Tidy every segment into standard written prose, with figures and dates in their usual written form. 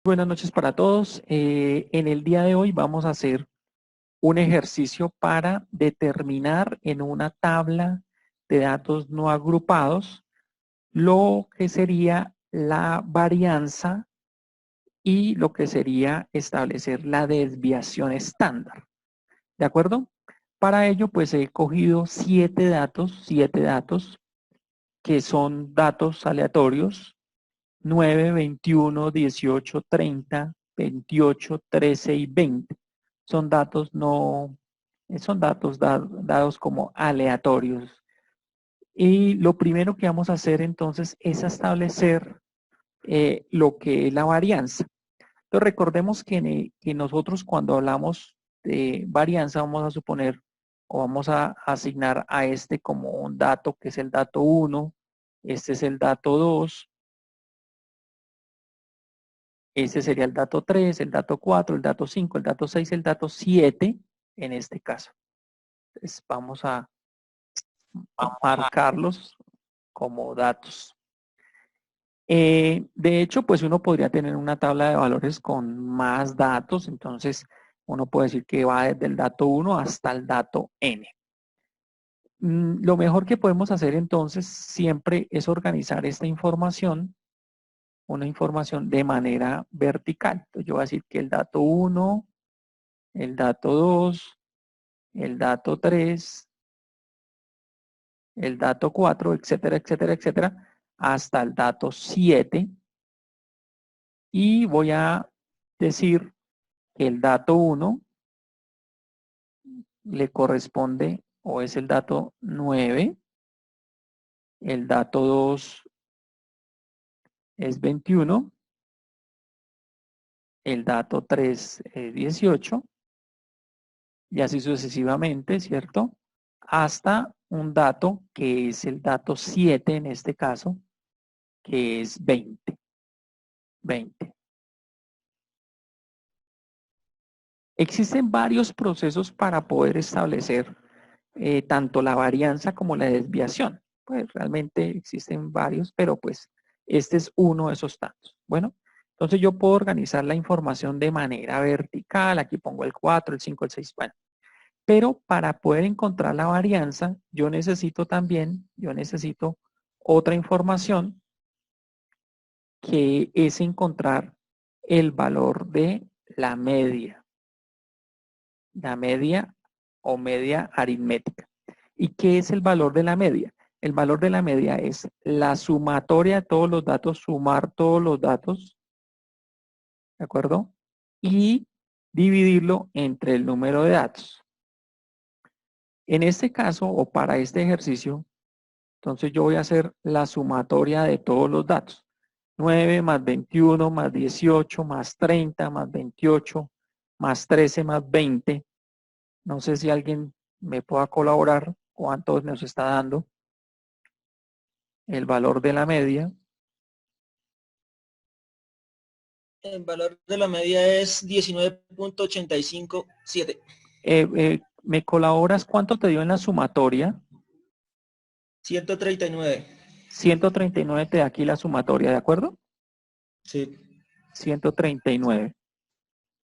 Buenas noches para todos. En el día de hoy vamos a hacer un ejercicio para determinar en una tabla de datos no agrupados lo que sería la varianza y lo que sería establecer la desviación estándar. ¿De acuerdo? Para ello, pues he cogido siete datos que son datos aleatorios: 9, 21, 18, 30, 28, 13 y 20. Son datos no, son datos dados como aleatorios. Y lo primero que vamos a hacer entonces es establecer lo que es la varianza. Entonces recordemos que nosotros cuando hablamos de varianza vamos a suponer o vamos a asignar a este como un dato que es el dato 1, este es el dato 2, ese sería el dato 3, el dato 4, el dato 5, el dato 6, el dato 7 en este caso. Entonces vamos a marcarlos como datos. De hecho, pues uno podría tener una tabla de valores con más datos, entonces uno puede decir que va desde el dato 1 hasta el dato n. Lo mejor que podemos hacer entonces siempre es organizar esta información, una información de manera vertical. Entonces yo voy a decir que el dato 1, el dato 2, el dato 3, el dato 4, etcétera, etcétera, etcétera, hasta el dato 7. Y voy a decir que el dato 1 le corresponde o es el dato 9, el dato 2 es 21, el dato 3 es 18, y así sucesivamente, ¿cierto? Hasta un dato que es el dato 7 en este caso, que es 20. 20. Existen varios procesos para poder establecer tanto la varianza como la desviación. Pues realmente existen varios, pero pues este es uno de esos datos. Bueno, entonces yo puedo organizar la información de manera vertical. Aquí pongo el 4, el 5, el 6. Bueno, pero para poder encontrar la varianza, yo necesito otra información, que es encontrar el valor de la media o media aritmética. ¿Y qué es el valor de la media? El valor de la media es la sumatoria de todos los datos, sumar todos los datos, ¿de acuerdo? Y dividirlo entre el número de datos. En este caso, o para este ejercicio, entonces yo voy a hacer la sumatoria de todos los datos. 9 más 21 más 18 más 30 más 28 más 13 más 20. No sé si alguien me pueda colaborar cuánto nos está dando el valor de la media. El valor de la media es 19.857. ¿Me colaboras cuánto te dio en la sumatoria? 139. 139 te da aquí la sumatoria, ¿de acuerdo? Sí. 139.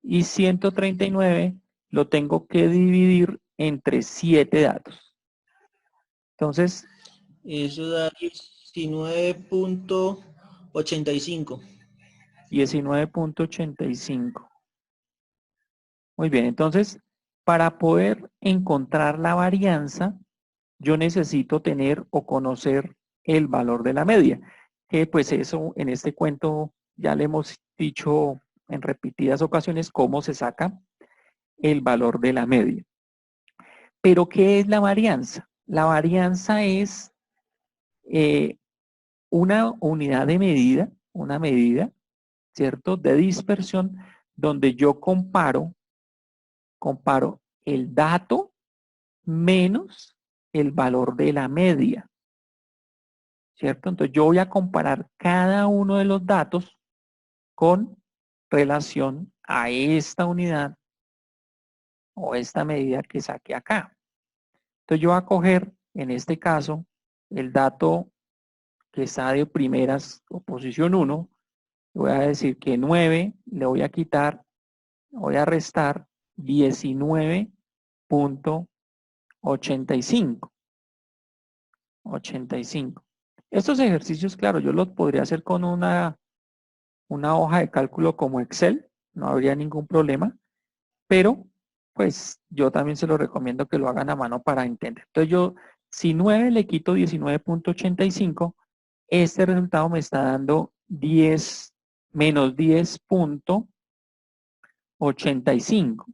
Y 139 lo tengo que dividir entre 7 datos. Entonces, Eso da 19.85. 19.85. Muy bien, entonces, para poder encontrar la varianza, yo necesito tener o conocer el valor de la media, que pues eso en este cuento ya le hemos dicho en repetidas ocasiones cómo se saca el valor de la media. Pero ¿qué es la varianza? La varianza es una unidad de medida, una medida, ¿cierto?, de dispersión, donde yo comparo el dato menos el valor de la media, ¿cierto? Entonces yo voy a comparar cada uno de los datos con relación a esta unidad o esta medida que saqué acá. Entonces yo voy a coger, en este caso, el dato que está de primeras o posición 1, voy a decir que 9 le voy a quitar, voy a restar 19.85. 85. Estos ejercicios, claro, yo los podría hacer con una hoja de cálculo como Excel, no habría ningún problema, pero pues yo también se lo recomiendo que lo hagan a mano para entender. Entonces yo, si 9 le quito 19.85, este resultado me está dando 10 menos 10.85.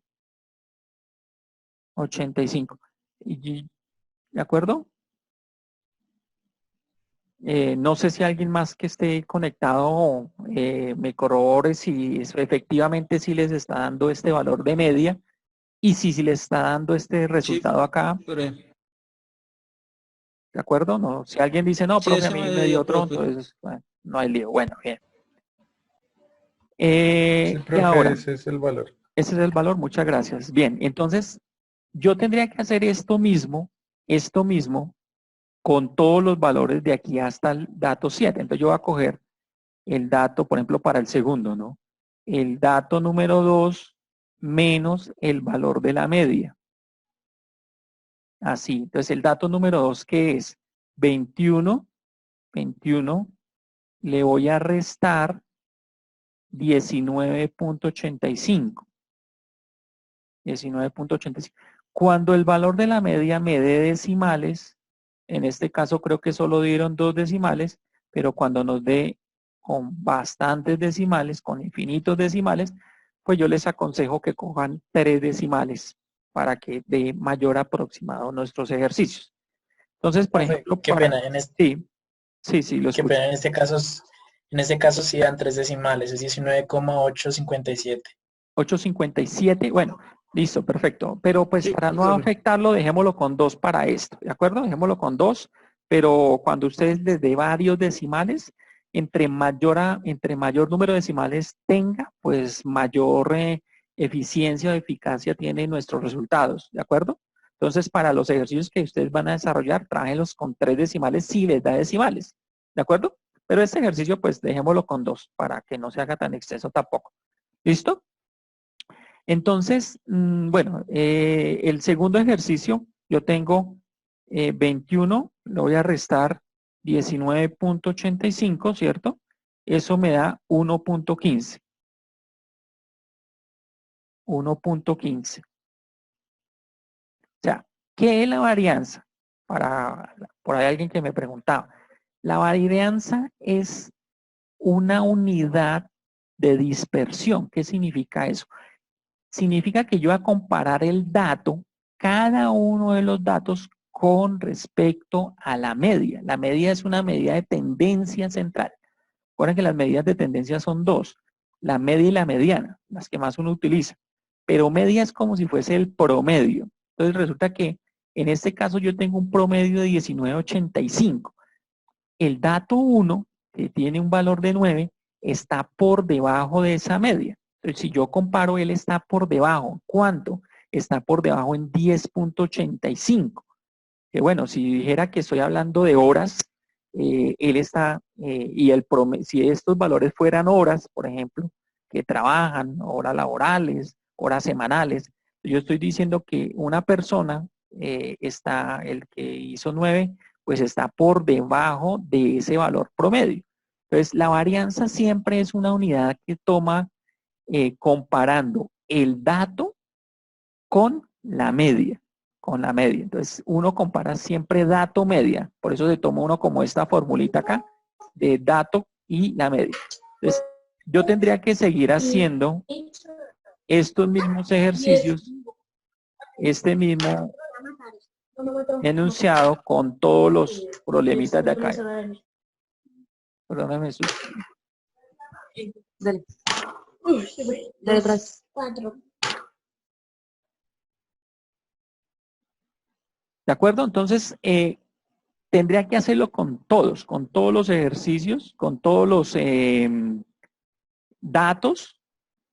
85. ¿De acuerdo? No sé si alguien más que esté conectado me corrobore si efectivamente sí les está dando este valor de media y si les está dando este Sí, resultado acá. ¿De acuerdo? No, si alguien dice, no, sí, profe, a ese mí me dio mediodía, otro, profe. entonces bueno, no hay lío. Bueno, bien. Sí, Y profe, ahora, ese es el valor. ese es el valor, muchas gracias. Bien, entonces yo tendría que hacer esto mismo con todos los valores de aquí hasta el dato 7. Entonces yo voy a coger el dato, por ejemplo, para el segundo, ¿no? El dato número 2 menos el valor de la media. Así, entonces el dato número 2, que es 21, 21, le voy a restar 19.85. 19.85. Cuando el valor de la media me dé decimales, en este caso creo que solo dieron 2 decimales, pero cuando nos dé con bastantes decimales, con infinitos decimales, pues yo les aconsejo que cojan 3 decimales para que dé mayor aproximado nuestros ejercicios. Entonces, por Profe, ejemplo, qué para... pena, Sí, lo qué escucho. pena, en este caso sí dan 3 decimales, es 19,857. 8.57, bueno, listo, perfecto. Pero pues Sí, para no profe. afectarlo, dejémoslo con 2 para esto, ¿de acuerdo? Dejémoslo con 2, pero cuando ustedes les dé varios decimales, entre mayor número de decimales tenga, pues mayor eficiencia o eficacia tienen nuestros resultados, ¿de acuerdo? Entonces, para los ejercicios que ustedes van a desarrollar, trájenlos con 3 decimales si les da decimales, ¿de acuerdo? Pero este ejercicio, pues dejémoslo con 2 para que no se haga tan extenso tampoco. ¿Listo? Entonces, bueno, el segundo ejercicio, yo tengo 21, le voy a restar 19.85, ¿cierto? Eso me da 1.15. 1.15. O sea, ¿qué es la varianza? Por ahí alguien que me preguntaba. La varianza es una unidad de dispersión. ¿Qué significa eso? Significa que yo voy a comparar el dato, cada uno de los datos con respecto a la media. La media es una medida de tendencia central. Recuerden que las medidas de tendencia son dos, la media y la mediana, las que más uno utiliza. Pero media es como si fuese el promedio. Entonces resulta que en este caso yo tengo un promedio de 19.85. El dato 1, que tiene un valor de 9, está por debajo de esa media. Entonces, si yo comparo, él está por debajo. ¿Cuánto? Está por debajo en 10.85. Que bueno, si dijera que estoy hablando de horas, él está, y si estos valores fueran horas, por ejemplo, que trabajan, horas laborales, horas semanales, yo estoy diciendo que una persona el que hizo 9, pues está por debajo de ese valor promedio. Entonces, la varianza siempre es una unidad que toma comparando el dato con la media, con la media. Entonces, uno compara siempre dato media, por eso se toma uno como esta formulita acá, de dato y la media. Entonces, yo tendría que seguir haciendo estos mismos ejercicios, este mismo enunciado con todos los problemitas de acá. Perdóname, Dale. Dale atrás. 4. ¿De acuerdo? Entonces, tendría que hacerlo con todos los ejercicios, con todos los datos.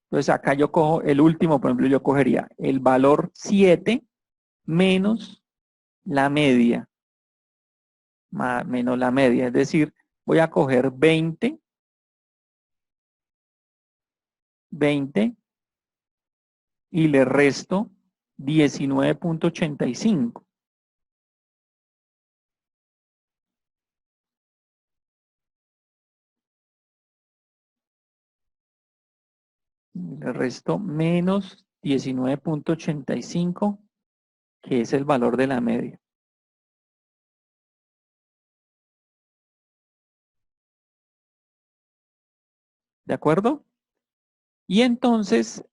Entonces acá yo cojo el último, por ejemplo, yo cogería el valor 7 menos la media. Menos la media, es decir, voy a coger 20 y le resto 19.85. Le resto menos 19.85, que es el valor de la media. ¿De acuerdo? Y entonces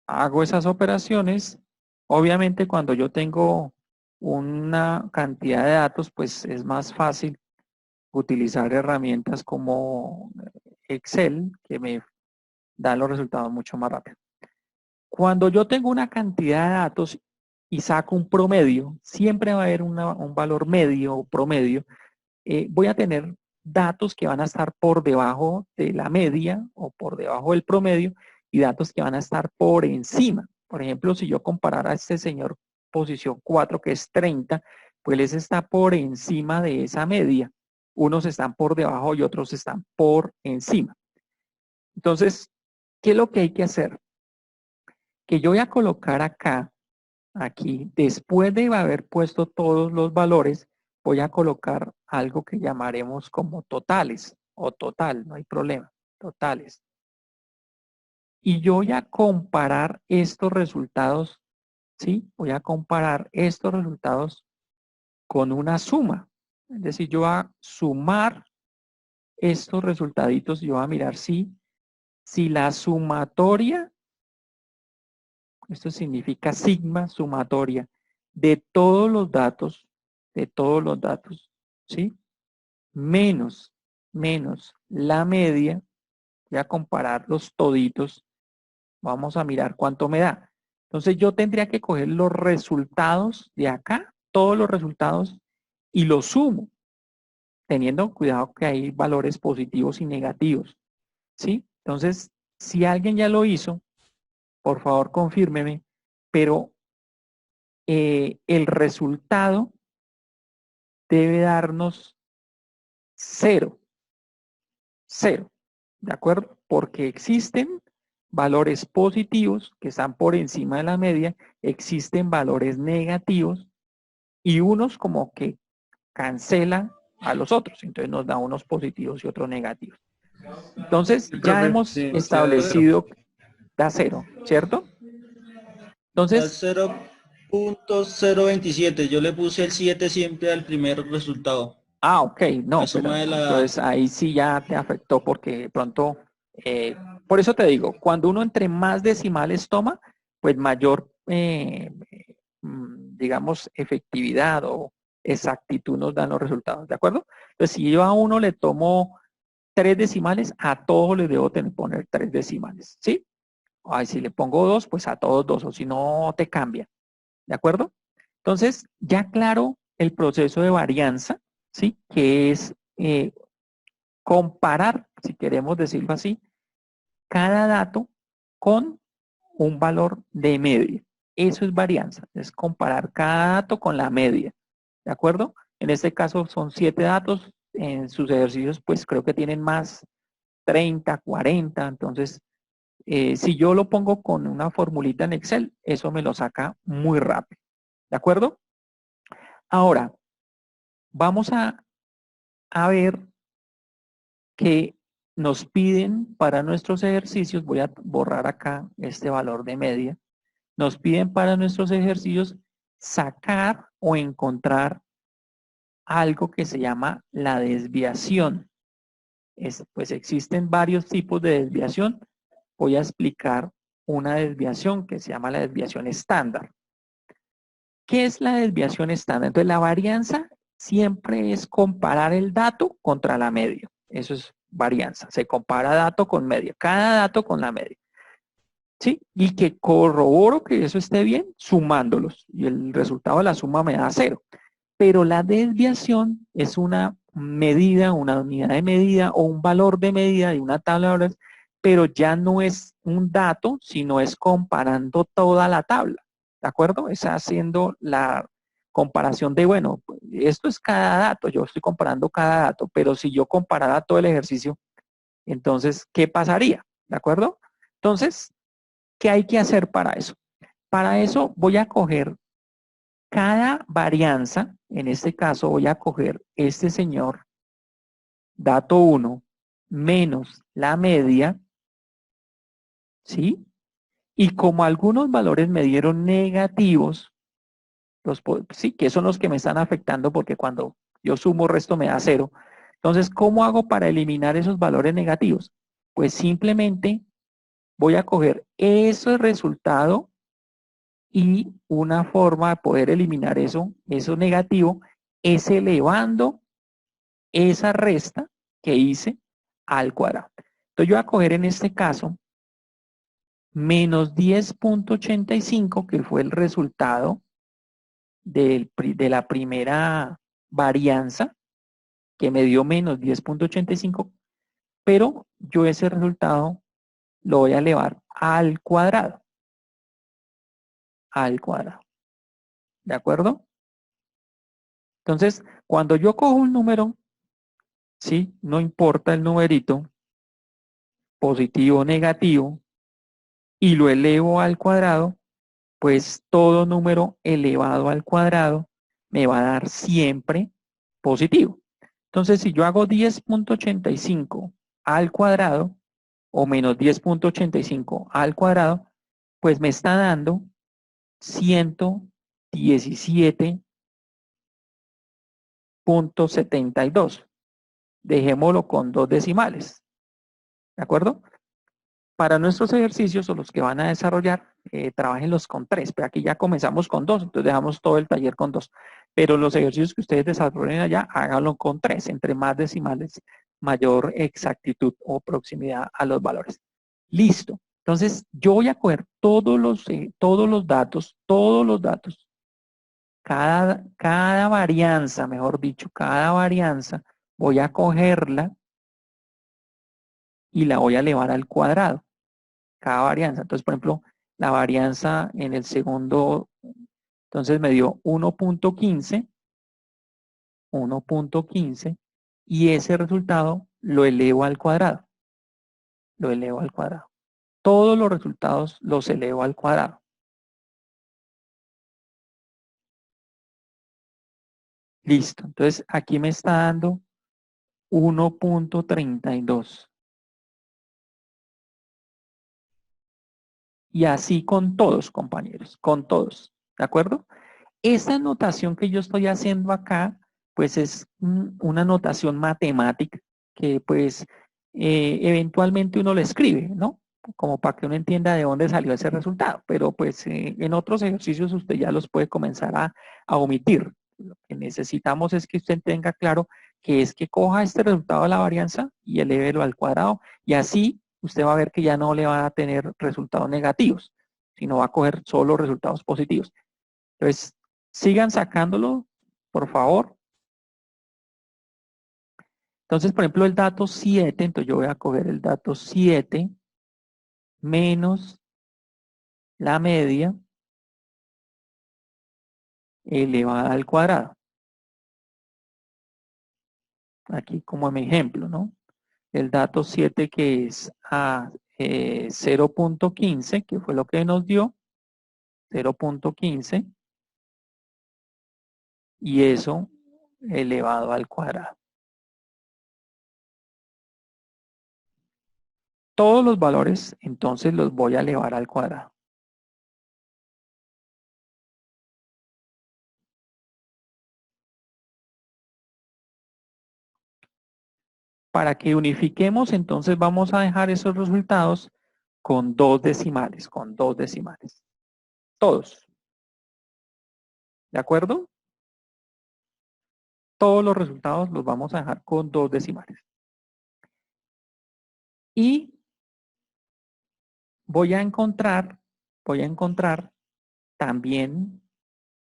hago esas operaciones. Obviamente cuando yo tengo una cantidad de datos, pues es más fácil utilizar herramientas como Excel, que me dan los resultados mucho más rápido. Cuando yo tengo una cantidad de datos y saco un promedio, siempre va a haber un valor medio o promedio. Voy a tener datos que van a estar por debajo de la media o por debajo del promedio y datos que van a estar por encima. Por ejemplo, si yo comparara a este señor posición 4, que es 30, pues él está por encima de esa media. Unos están por debajo y otros están por encima. Entonces, ¿qué es lo que hay que hacer? Que yo voy a colocar acá, aquí, después de haber puesto todos los valores, voy a colocar algo que llamaremos como totales o total, no hay problema, totales. Y yo voy a comparar estos resultados, ¿sí? Voy a comparar estos resultados con una suma. Es decir, yo voy a sumar estos resultaditos y yo voy a mirar si la sumatoria, esto significa sigma sumatoria, de todos los datos, ¿sí? Menos la media, voy a comparar los toditos, vamos a mirar cuánto me da. Entonces yo tendría que coger los resultados de acá, todos los resultados, y los sumo, teniendo cuidado que hay valores positivos y negativos, ¿sí? Entonces, si alguien ya lo hizo, por favor confírmeme, pero el resultado debe darnos 0, ¿de acuerdo? Porque existen valores positivos que están por encima de la media, existen valores negativos y unos como que cancelan a los otros, entonces nos da unos positivos y otros negativos. Entonces ya hemos establecido, da 0, ¿cierto? Entonces, 0.027, yo le puse el 7 siempre al primer resultado. ok, no, pero entonces ahí sí ya te afectó porque de pronto, por eso te digo, cuando uno entre más decimales toma, pues mayor, digamos, efectividad o exactitud nos dan los resultados, ¿de acuerdo? Entonces, si yo a uno le tomo 3 decimales, a todos les debo poner 3 decimales, ¿sí? Ay, si le pongo 2, pues a todos 2, o si no, te cambia, ¿de acuerdo? Entonces, ya claro el proceso de varianza, ¿sí? Que es comparar, si queremos decirlo así, cada dato con un valor de media. Eso es varianza, es comparar cada dato con la media, ¿de acuerdo? En este caso son 7 datos, en sus ejercicios pues creo que tienen más 30, 40, entonces si yo lo pongo con una formulita en Excel, eso me lo saca muy rápido, ¿de acuerdo? Ahora, vamos a ver que nos piden para nuestros ejercicios, voy a borrar acá este valor de media, nos piden para nuestros ejercicios sacar o encontrar algo que se llama la desviación. Pues existen varios tipos de desviación. Voy a explicar una desviación que se llama la desviación estándar. ¿Qué es la desviación estándar? Entonces la varianza siempre es comparar el dato contra la media. Eso es varianza. Se compara dato con media. Cada dato con la media. ¿Sí? Y que corroboro que eso esté bien sumándolos. Y el resultado de la suma me da 0. Pero la desviación es una medida, una unidad de medida o un valor de medida de una tabla de valores, pero ya no es un dato, sino es comparando toda la tabla, ¿de acuerdo? Es haciendo la comparación de, bueno, esto es cada dato, yo estoy comparando cada dato, pero si yo comparara todo el ejercicio, entonces, ¿qué pasaría? ¿De acuerdo? Entonces, ¿qué hay que hacer para eso? Para eso voy a coger cada varianza, en este caso voy a coger este señor, dato 1, menos la media, ¿sí? Y como algunos valores me dieron negativos, sí, que son los que me están afectando porque cuando yo sumo resto me da 0. Entonces, ¿cómo hago para eliminar esos valores negativos? Pues simplemente voy a coger ese resultado y una forma de poder eliminar eso negativo, es elevando esa resta que hice al cuadrado. Entonces yo voy a coger en este caso menos 10.85, que fue el resultado de la primera varianza, que me dio menos 10.85, pero yo ese resultado lo voy a elevar al cuadrado. Al cuadrado. ¿De acuerdo? Entonces, cuando yo cojo un número, ¿sí? No importa el numerito, positivo o negativo, y lo elevo al cuadrado, pues todo número elevado al cuadrado me va a dar siempre positivo. Entonces, si yo hago 10.85 al cuadrado, o menos 10.85 al cuadrado, pues me está dando 117.72. Dejémoslo con 2 decimales. ¿De acuerdo? Para nuestros ejercicios o los que van a desarrollar, trabajenlos con 3, pero aquí ya comenzamos con 2, entonces dejamos todo el taller con 2. Pero los ejercicios que ustedes desarrollen allá, háganlo con 3, entre más decimales, mayor exactitud o proximidad a los valores. Listo. Entonces, yo voy a coger todos los datos, cada varianza, mejor dicho, cada varianza, voy a cogerla y la voy a elevar al cuadrado. Cada varianza. Entonces, por ejemplo, la varianza en el segundo, entonces me dio 1.15, y ese resultado lo elevo al cuadrado. Lo elevo al cuadrado. Todos los resultados los elevo al cuadrado. Listo. Entonces, aquí me está dando 1.32. Y así con todos, compañeros, con todos. ¿De acuerdo? Esta notación que yo estoy haciendo acá, pues es una notación matemática que pues eventualmente uno le escribe, ¿no? Como para que uno entienda de dónde salió ese resultado. Pero pues en otros ejercicios usted ya los puede comenzar a omitir. Lo que necesitamos es que usted tenga claro que es que coja este resultado de la varianza y elévelo al cuadrado, y así usted va a ver que ya no le va a tener resultados negativos, sino va a coger solo resultados positivos. Entonces, sigan sacándolo, por favor. Entonces, por ejemplo, el dato 7, entonces yo voy a coger el dato 7 menos la media elevada al cuadrado. Aquí como mi ejemplo, ¿no? El dato 7 que es a 0.15, que fue lo que nos dio, 0.15, y eso elevado al cuadrado. Todos los valores, entonces los voy a elevar al cuadrado. Para que unifiquemos, entonces vamos a dejar esos resultados con 2 decimales, Todos. ¿De acuerdo? Todos los resultados los vamos a dejar con 2 decimales. Y voy a encontrar también,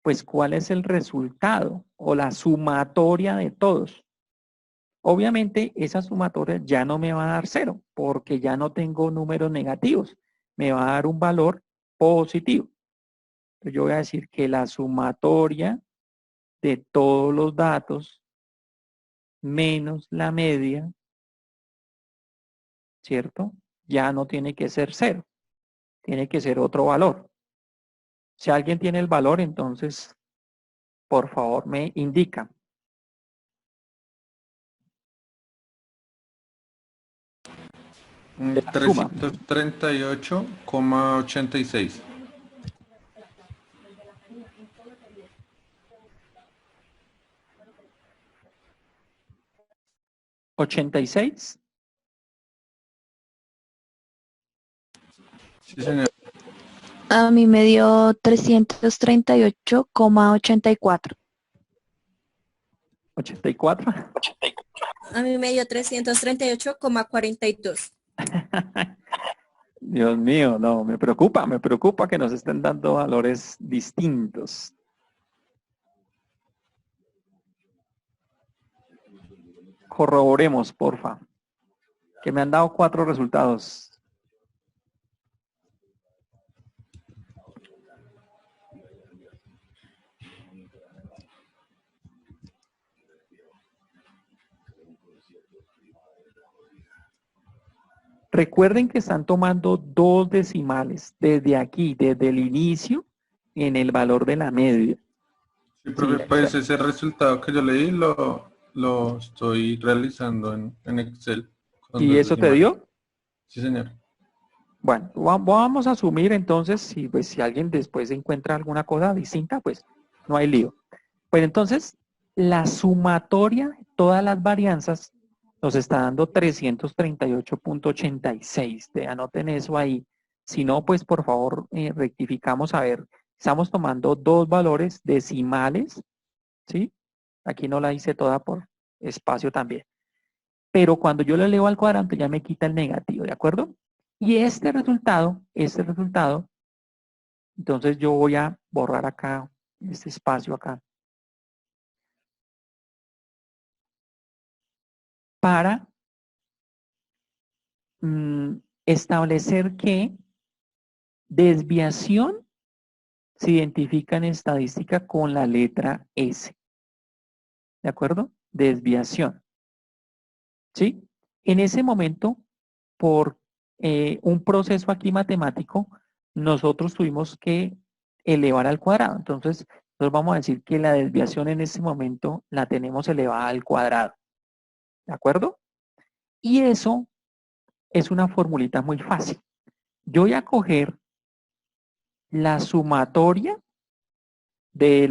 pues, cuál es el resultado o la sumatoria de todos. Obviamente esa sumatoria ya no me va a dar 0 porque ya no tengo números negativos. Me va a dar un valor positivo. Entonces yo voy a decir que la sumatoria de todos los datos menos la media, ¿cierto? Ya no tiene que ser 0. Tiene que ser otro valor. Si alguien tiene el valor, entonces, por favor, me indica. De la suma. 338,86. 86. Sí, señor. A mí me dio 338,84. 84. A mí me dio 338,42. Dios mío, no, me preocupa que nos estén dando valores distintos. Corroboremos, porfa. Que me han dado 4 resultados. Recuerden que están tomando 2 decimales desde aquí, desde el inicio, en el valor de la media. Sí, profe, Sí, pues ese resultado que yo leí lo estoy realizando en Excel. con ¿Y dos eso te decimales. dio? Sí, señor. Bueno, vamos a asumir entonces, si alguien después encuentra alguna cosa distinta, pues no hay lío. Pues entonces, la sumatoria de todas las varianzas nos está dando 338,86. Anoten eso ahí. Si no, pues por favor rectificamos. A ver, estamos tomando 2 valores decimales, ¿sí? Aquí no la hice toda por espacio también. Pero cuando yo lo elevo al cuadrante ya me quita el negativo, ¿de acuerdo? Y este resultado, entonces yo voy a borrar acá, este espacio acá, para establecer que desviación se identifica en estadística con la letra S. ¿De acuerdo? Desviación. ¿Sí? En ese momento, por un proceso aquí matemático, nosotros tuvimos que elevar al cuadrado. Entonces, nosotros vamos a decir que la desviación en ese momento la tenemos elevada al cuadrado. ¿De acuerdo? Y eso es una formulita muy fácil. Yo voy a coger la sumatoria de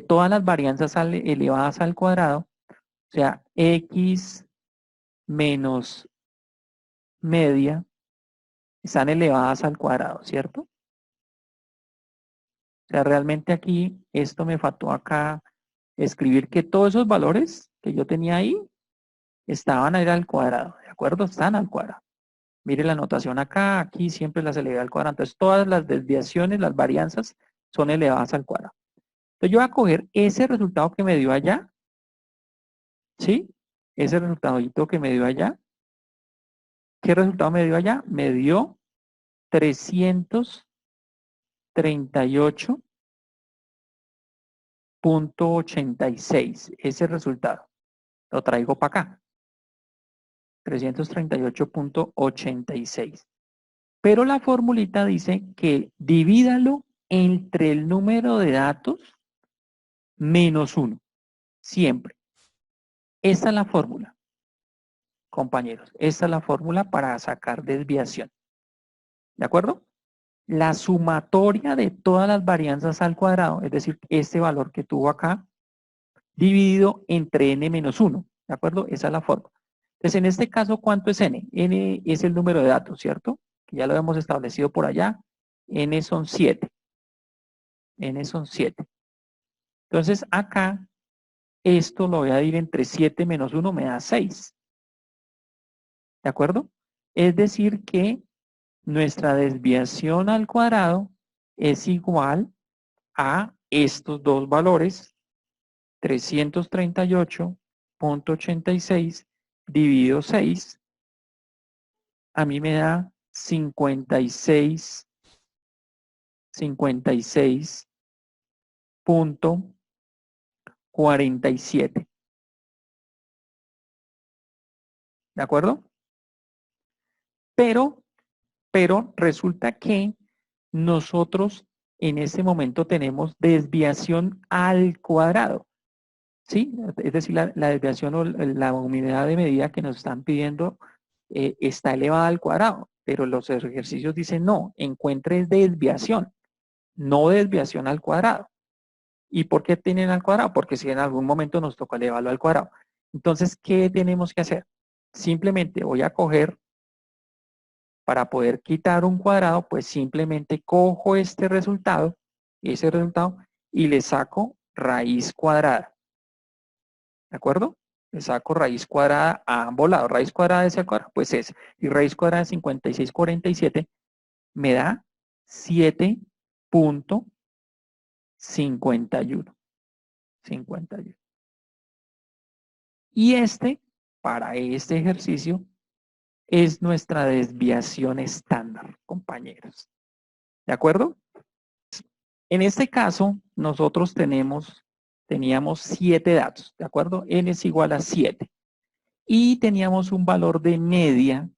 todas las varianzas elevadas al cuadrado, o sea, x menos media están elevadas al cuadrado, ¿cierto? O sea, realmente aquí, esto me faltó acá escribir que todos esos valores que yo tenía ahí estaban ahí al cuadrado, ¿de acuerdo? Están al cuadrado. Mire la notación acá, aquí siempre las elevé al cuadrado. Entonces, todas las desviaciones, las varianzas, son elevadas al cuadrado. Entonces, yo voy a coger ese resultado que me dio allá, ¿sí? Ese resultado que me dio allá. ¿Qué resultado me dio allá? Me dio 338,86. Ese resultado. Lo traigo para acá. 338,86. Pero la formulita dice que divídalo entre el número de datos menos 1. Siempre. Esta es la fórmula, compañeros. Esta es la fórmula para sacar desviación. ¿De acuerdo? La sumatoria de todas las varianzas al cuadrado, es decir, este valor que tuvo acá, dividido entre n menos 1. ¿De acuerdo? Esa es la fórmula. Entonces, en este caso, ¿cuánto es n? N es el número de datos, ¿cierto? Que ya lo hemos establecido por allá. N son 7. N son 7. Entonces, acá, esto lo voy a dividir entre 7 menos 1, me da 6. ¿De acuerdo? Es decir que nuestra desviación al cuadrado es igual a estos dos valores, 338 .86 dividido 6, a mí me da 56.47. ¿De acuerdo? Pero resulta que nosotros en este momento tenemos desviación al cuadrado. ¿Sí? Es decir, la desviación o la unidad de medida que nos están pidiendo está elevada al cuadrado, pero los ejercicios dicen no, encuentre desviación, no desviación al cuadrado. ¿Y por qué tienen al cuadrado? Porque si en algún momento nos toca elevarlo al cuadrado. Entonces, ¿qué tenemos que hacer? Simplemente voy a coger, para poder quitar un cuadrado, pues simplemente cojo ese resultado, y le saco raíz cuadrada. ¿De acuerdo? Le saco raíz cuadrada a ambos lados. Raíz cuadrada de ese cuadrado, pues es. Y raíz cuadrada de 56.47 me da 7.51. 51. Y para este ejercicio, es nuestra desviación estándar, compañeros. ¿De acuerdo? En este caso, nosotros teníamos 7 datos, ¿de acuerdo? N es igual a 7. Y teníamos un valor de media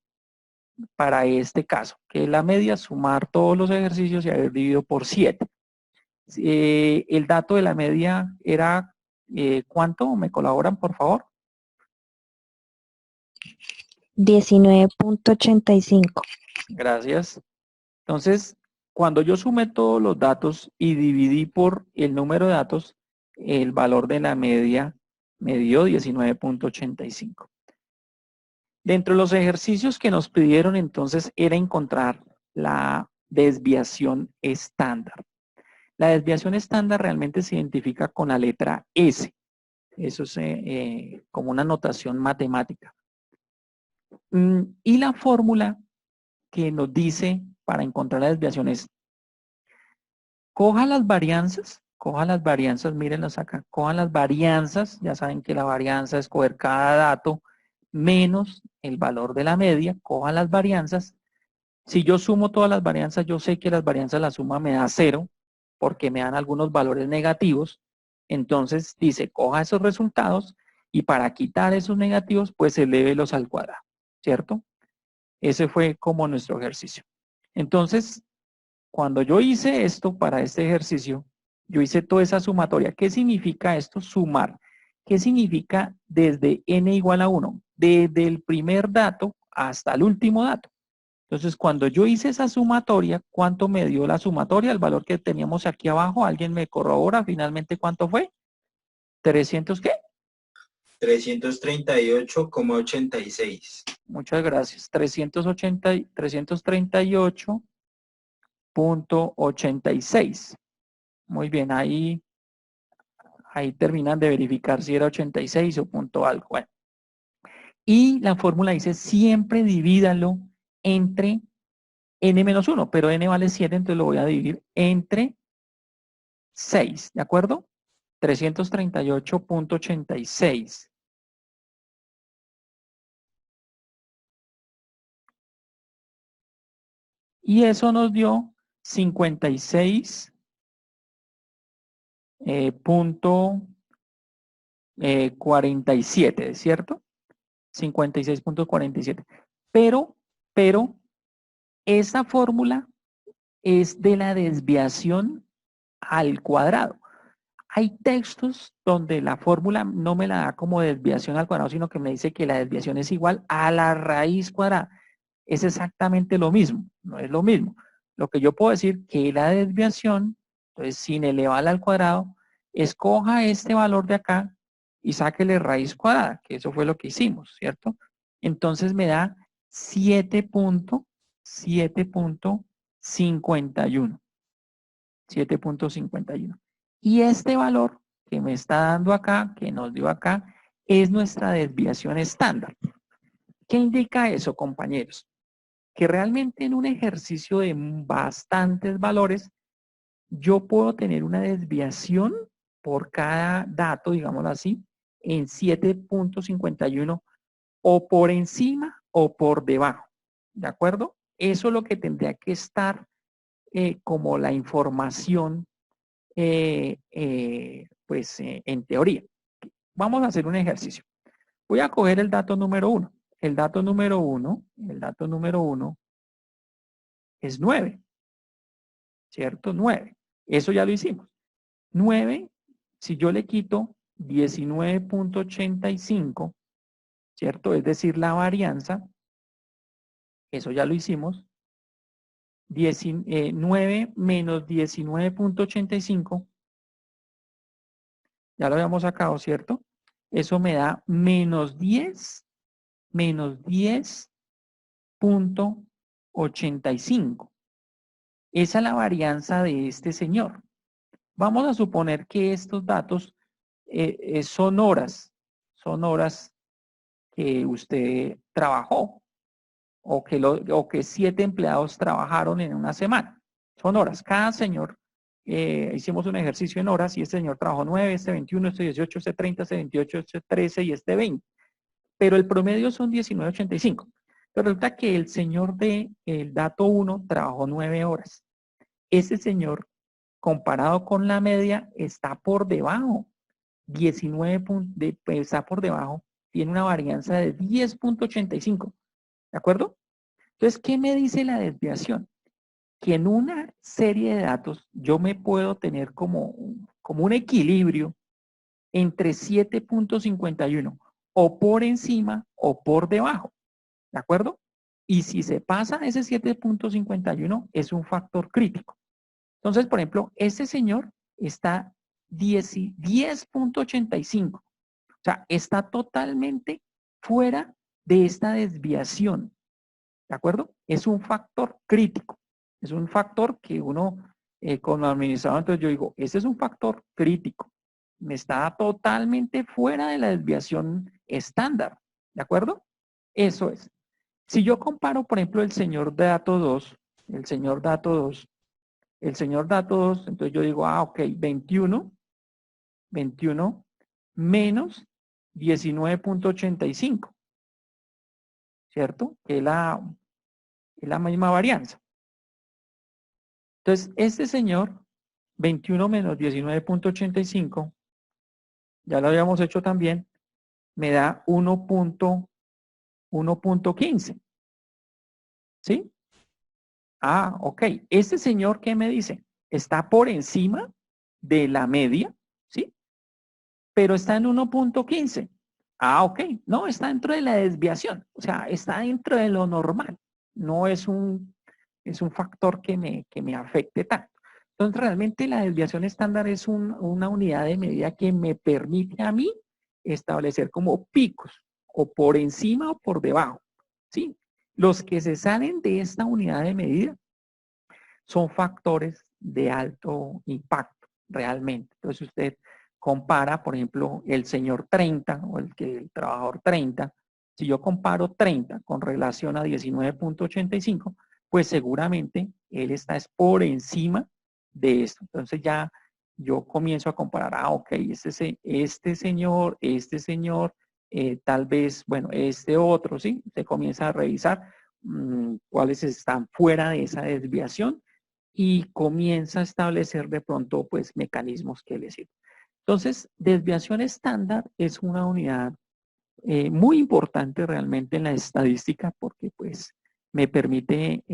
para este caso, que es la media, sumar todos los ejercicios y haber dividido por 7. El dato de la media era, ¿cuánto? ¿Me colaboran, por favor? 19.85. Gracias. Entonces, cuando yo sumé todos los datos y dividí por el número de datos, el valor de la media me dio 19.85. Dentro de los ejercicios que nos pidieron entonces era encontrar la desviación estándar. La desviación estándar realmente se identifica con la letra S. Eso es como una notación matemática. Y la fórmula que nos dice para encontrar la desviación es: coja las varianzas, mírenlas acá, cojan las varianzas, ya saben que la varianza es coger cada dato menos el valor de la media, cojan las varianzas. Si yo sumo todas las varianzas, yo sé que las varianzas, la suma me da 0, porque me dan algunos valores negativos. Entonces dice, coja esos resultados y para quitar esos negativos, pues elévelos al cuadrado, ¿cierto? Ese fue como nuestro ejercicio. Entonces, cuando yo hice esto para este ejercicio, yo hice toda esa sumatoria. ¿Qué significa esto? Sumar. ¿Qué significa desde n igual a 1? Desde el primer dato hasta el último dato. Entonces, cuando yo hice esa sumatoria, ¿cuánto me dio la sumatoria? El valor que teníamos aquí abajo, ¿alguien me corrobora finalmente cuánto fue? ¿300 qué? 338,86. Muchas gracias. 338.86. Muy bien, ahí terminan de verificar si era 86 o punto algo. Bueno. Y la fórmula dice, siempre divídalo entre n-1, pero n vale 7, entonces lo voy a dividir entre 6, ¿de acuerdo? 338.86. Y eso nos dio 56.47, ¿cierto? 56.47. Pero esa fórmula es de la desviación al cuadrado. Hay textos donde la fórmula no me la da como desviación al cuadrado, sino que me dice que la desviación es igual a la raíz cuadrada. Es exactamente lo mismo, no es lo mismo. Lo que yo puedo decir que la desviación, entonces sin elevarla al cuadrado, escoja este valor de acá y sáquele raíz cuadrada, que eso fue lo que hicimos, ¿cierto? Entonces me da 7.51. 7.51. Y este valor que me está dando acá, que nos dio acá, es nuestra desviación estándar. ¿Qué indica eso, compañeros? Que realmente en un ejercicio de bastantes valores, yo puedo tener una desviación por cada dato, digámoslo así, en 7.51 o por encima o por debajo. ¿De acuerdo? Eso es lo que tendría que estar como la información, en teoría. Vamos a hacer un ejercicio. Voy a coger el dato número 1. El dato número 1 es 9, ¿cierto? 9. Eso ya lo hicimos. 9, si yo le quito 19.85, ¿cierto? Es decir, la varianza, eso ya lo hicimos. 9 menos 19.85, ya lo habíamos sacado, ¿cierto? Eso me da menos 10.85. Esa es la varianza de este señor. Vamos a suponer que estos datos son horas que usted trabajó o que 7 empleados trabajaron en una semana. Son horas. Cada señor, hicimos un ejercicio en horas y este señor trabajó 9, este 21, este 18, este 30, este 28, este 13 y este 20. Pero el promedio son 19.85. Pero resulta que el señor del dato 1 trabajó 9 horas. Ese señor, comparado con la media, está por debajo. 19 está por debajo. Tiene una varianza de 10.85. ¿De acuerdo? Entonces, ¿qué me dice la desviación? Que en una serie de datos yo me puedo tener como un equilibrio entre 7.51 o por encima o por debajo. ¿De acuerdo? Y si se pasa ese 7.51 es un factor crítico. Entonces, por ejemplo, ese señor está 10.85. O sea, está totalmente fuera de esta desviación. ¿De acuerdo? Es un factor crítico. Es un factor que uno, como administrador, entonces yo digo, ese es un factor crítico. Me está totalmente fuera de la desviación estándar. ¿De acuerdo? Eso es. Si yo comparo, por ejemplo, el señor dato 2, entonces yo digo, ok, 21 menos 19.85, ¿cierto? Que es la misma varianza. Entonces, este señor, 21 menos 19.85, ya lo habíamos hecho también, me da 1.15. ¿Sí? Ah, ok. Este señor, ¿qué me dice? Está por encima de la media, ¿sí? Pero está en 1.15. Ah, ok. No, está dentro de la desviación. O sea, está dentro de lo normal. No es un factor que me afecte tanto. Entonces, realmente la desviación estándar es una unidad de medida que me permite a mí establecer como picos, o por encima o por debajo, ¿sí? Los que se salen de esta unidad de medida son factores de alto impacto, realmente. Entonces, usted compara, por ejemplo, el señor 30 o el trabajador 30, si yo comparo 30 con relación a 19.85, pues seguramente él está por encima de esto. Entonces ya yo comienzo a comparar, ok, este señor, tal vez, bueno, este otro, ¿sí? Se comienza a revisar cuáles están fuera de esa desviación y comienza a establecer de pronto, pues, mecanismos que le sirven. Entonces, desviación estándar es una unidad muy importante realmente en la estadística porque, pues, me permite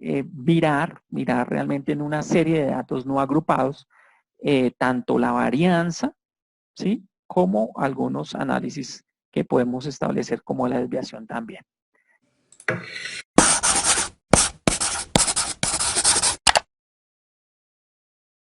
mirar realmente en una serie de datos no agrupados, tanto la varianza, ¿sí? Como algunos análisis que podemos establecer como la desviación también.